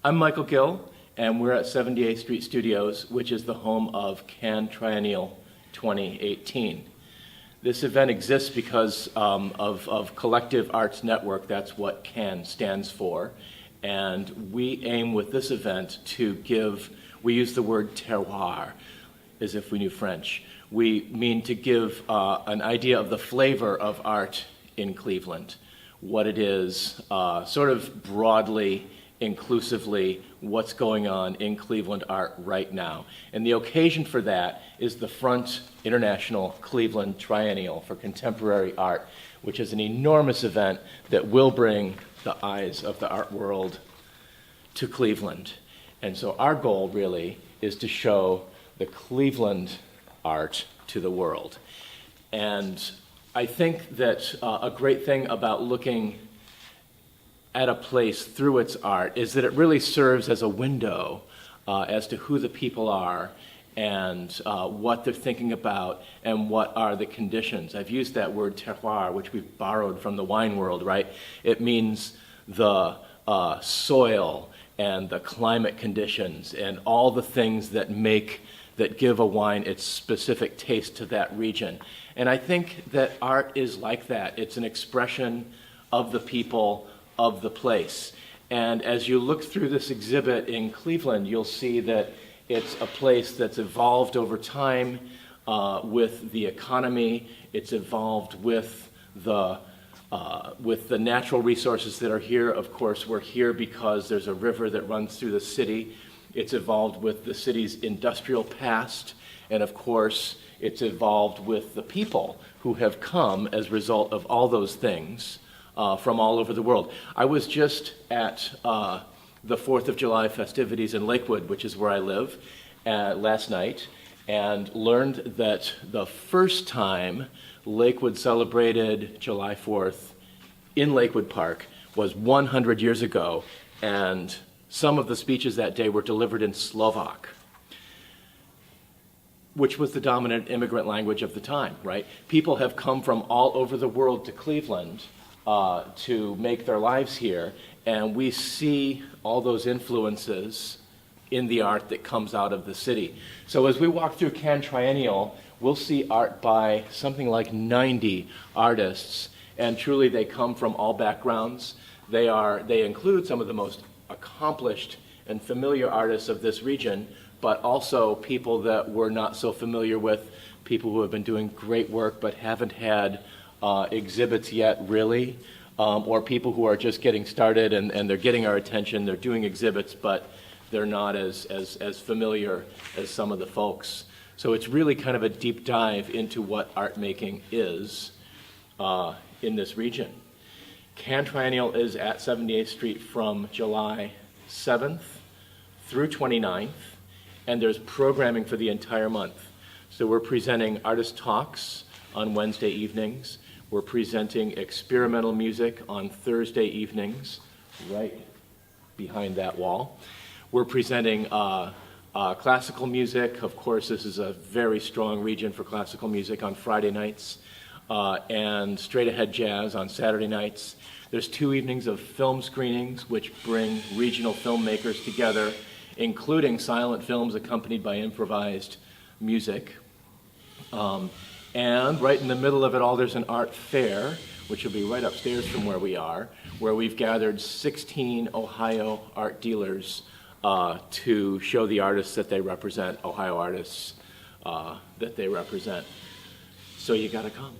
I'm Michael Gill, and we're at 78th Street Studios, which is the home of CAN Triennial 2018. This event exists because of Collective Arts Network. That's what CAN stands for. And we aim with this event to give, we use the word terroir, as if we knew French. We mean to give an idea of the flavor of art in Cleveland, what it is, sort of broadly, inclusively, what's going on in Cleveland art right now. And the occasion for that is the Front International Cleveland Triennial for Contemporary Art, which is an enormous event that will bring the eyes of the art world to Cleveland. And so our goal really is to show the Cleveland art to the world. And I think that a great thing about looking at a place through its art is that it really serves as a window as to who the people are and what they're thinking about and what are the conditions. I've used that word terroir, which we've borrowed from the wine world, right? It means the soil and the climate conditions and all the things that give a wine its specific taste to that region. And I think that art is like that. It's an expression of the people, of the place. And as you look through this exhibit in Cleveland, you'll see that it's a place that's evolved over time with the economy. It's evolved with the natural resources that are here. Of course, we're here because there's a river that runs through the city. It's evolved with the city's industrial past. And of course, it's evolved with the people who have come as a result of all those things from all over the world. I was just at the 4th of July festivities in Lakewood, which is where I live, last night, and learned that the first time Lakewood celebrated July 4th in Lakewood Park was 100 years ago, and some of the speeches that day were delivered in Slovak, which was the dominant immigrant language of the time, right? People have come from all over the world to Cleveland to make their lives here, and we see all those influences in the art that comes out of the city. So as we walk through CAN Triennial, we'll see art by something like 90 artists, and truly they come from all backgrounds. They include some of the most accomplished and familiar artists of this region, but also people that we're not so familiar with, people who have been doing great work but haven't had exhibits yet, really, or people who are just getting started and they're getting our attention, they're doing exhibits, but they're not as familiar as some of the folks. So it's really kind of a deep dive into what art making is in this region. CAN Triennial is at 78th Street from July 7th through 29th, and there's programming for the entire month. So we're presenting artist talks on Wednesday evenings. We're presenting experimental music on Thursday evenings, right behind that wall. We're presenting classical music. Of course, this is a very strong region for classical music on Friday nights, and straight ahead jazz on Saturday nights. There's 2 evenings of film screenings, which bring regional filmmakers together, including silent films accompanied by improvised music. And right in the middle of it all, there's an art fair, which will be right upstairs from where we are, where we've gathered 16 Ohio art dealers to show the artists that they represent, Ohio artists that they represent. So you gotta come.